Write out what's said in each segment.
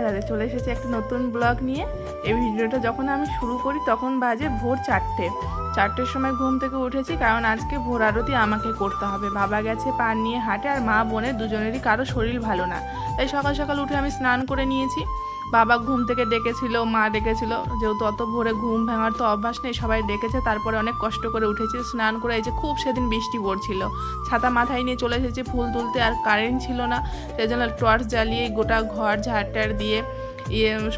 রাধে চলে এসেছি একটা নতুন ব্লগ নিয়ে। এই ভিডিওটা যখন আমি শুরু করি তখন বাজে ভোর 4টের সময় ঘুম থেকে উঠেছি, কারণ আজকে ভোর আরতি আমাকে করতে হবে। বাবা গেছে পান নিয়ে হাটে, আর মা বোনের দুজনেরই কারো শরীর ভালো না, তাই সকাল সকাল উঠে আমি স্নান করে নিয়েছি। বাবা ঘুম থেকে ডেকেছিল, মা ডেকেছিল, যেহেতু অত ভোরে ঘুম ভাঙার তো অভ্যাস নেই, সবাই ডেকেছে। তারপরে অনেক কষ্ট করে উঠেছি, স্নান করে এই যে খুব সেদিন বৃষ্টি পড়ছিল, ছাতা মাথায় নিয়ে চলে এসেছি ফুল তুলতে, আর কারেন্ট ছিল না, সেই জন্য টর্চ জ্বালিয়ে গোটা ঘর ঝাড়টার দিয়ে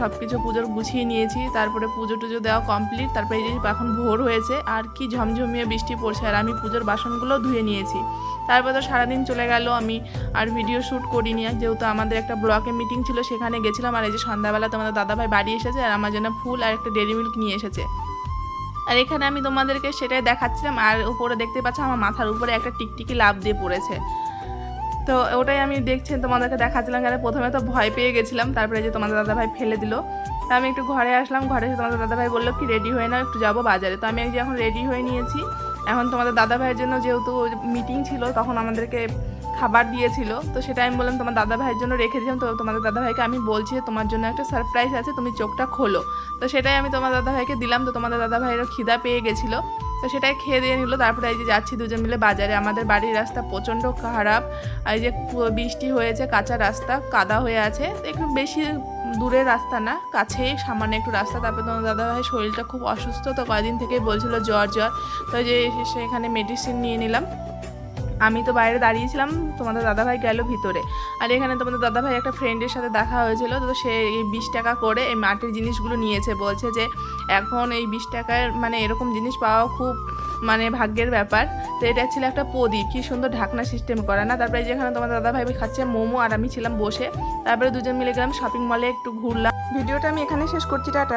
সব কিছু পুজোর গুছিয়ে নিয়েছি। তারপরে পুজো টুজো দেওয়া কমপ্লিট। তারপরে এই যে এখন ভোর হয়েছে আর কি ঝমঝমিয়ে বৃষ্টি পড়ছে, আর আমি পুজোর বাসনগুলো ধুয়ে নিয়েছি। তারপর তো সারাদিন চলে গেল, আমি আর ভিডিও শ্যুট করিনি, যেহেতু আমাদের একটা ব্লকে মিটিং ছিল সেখানে গেছিলাম। আর এই যে সন্ধ্যাবেলা তোমাদের দাদাভাই বাড়ি এসেছে, আর আমার জন্য ফুল আর একটা ডেরি মিল্ক নিয়ে এসেছে। আর এখানে আমি তোমাদেরকে সেটাই দেখাচ্ছিলাম। আর উপরে দেখতে পাচ্ছ আমার মাথার উপরে একটা টিকটিকি লাফ দিয়ে পড়েছে, তো ওটাই আমি দেখছেন তোমাদেরকে দেখাচ্ছিলাম। কারণ প্রথমে তো ভয় পেয়ে গেছিলাম, তারপরে যে তোমাদের দাদাভাই ফেলে দিল। তো আমি একটু ঘরে আসলাম, ঘরে এসে তোমাদের দাদাভাই বললো কি রেডি হয়ে নাও, একটু যাবো বাজারে। তো আমি এই যে এখন রেডি হয়ে নিয়েছি। এখন তোমাদের দাদাভাইয়ের জন্য যেহেতু মিটিং ছিল, তখন আমাদেরকে খাবার দিয়েছিল, তো সেটা আমি বললাম তোমার দাদাভাইয়ের জন্য রেখে দিলাম। তো তোমাদের দাদাভাইকে আমি বলছি তোমার জন্য একটা সারপ্রাইজ আছে, তুমি চোখটা খোলো। তো সেটাই আমি তোমার দাদাভাইকে দিলাম। তো তোমাদের দাদাভাইয়েরও খিদা পেয়ে গেছিলো, তো সেটাই খেয়ে দিয়ে নিল। তারপরে এই যে যাচ্ছি দুজন মিলে বাজারে। আমাদের বাড়ির রাস্তা প্রচণ্ড খারাপ, আর এই যে বৃষ্টি হয়েছে, কাঁচা রাস্তা, কাদা হয়ে আছে, একটু বেশি দূরের রাস্তা না, কাছেই সামান্য একটু রাস্তা। তারপরে তোমার দাদাভাইয়ের শরীরটা খুব অসুস্থ, তো কয়েকদিন থেকেই বলছিল জ্বর। তো যে সেখানে মেডিসিন নিয়ে নিলাম। আমি তো বাইরে দাঁড়িয়েছিলাম, তোমাদের দাদাভাই গেল ভিতরে। আর এখানে তোমাদের দাদাভাই একটা ফ্রেন্ডের সাথে দেখা হয়েছিল, তো সে এই 20 টাকা করে এই মাটির জিনিসগুলো নিয়েছে। বলছে যে এখন এই 20 টাকার মানে এরকম জিনিস পাওয়া খুব মানে ভাগ্যের ব্যাপার। তো এটা ছিল একটা প্রদীপ, কি সুন্দর ঢাকনা সিস্টেম করা না। তারপরে যেখানে তোমাদের দাদাভাই খাচ্ছে মোমো, আর আমি ছিলাম বসে। তারপরে দুজন মিলে গেলাম শপিং মলে, একটু ঘুরলাম। ভিডিওটা আমি এখানে শেষ করছি, টাটা।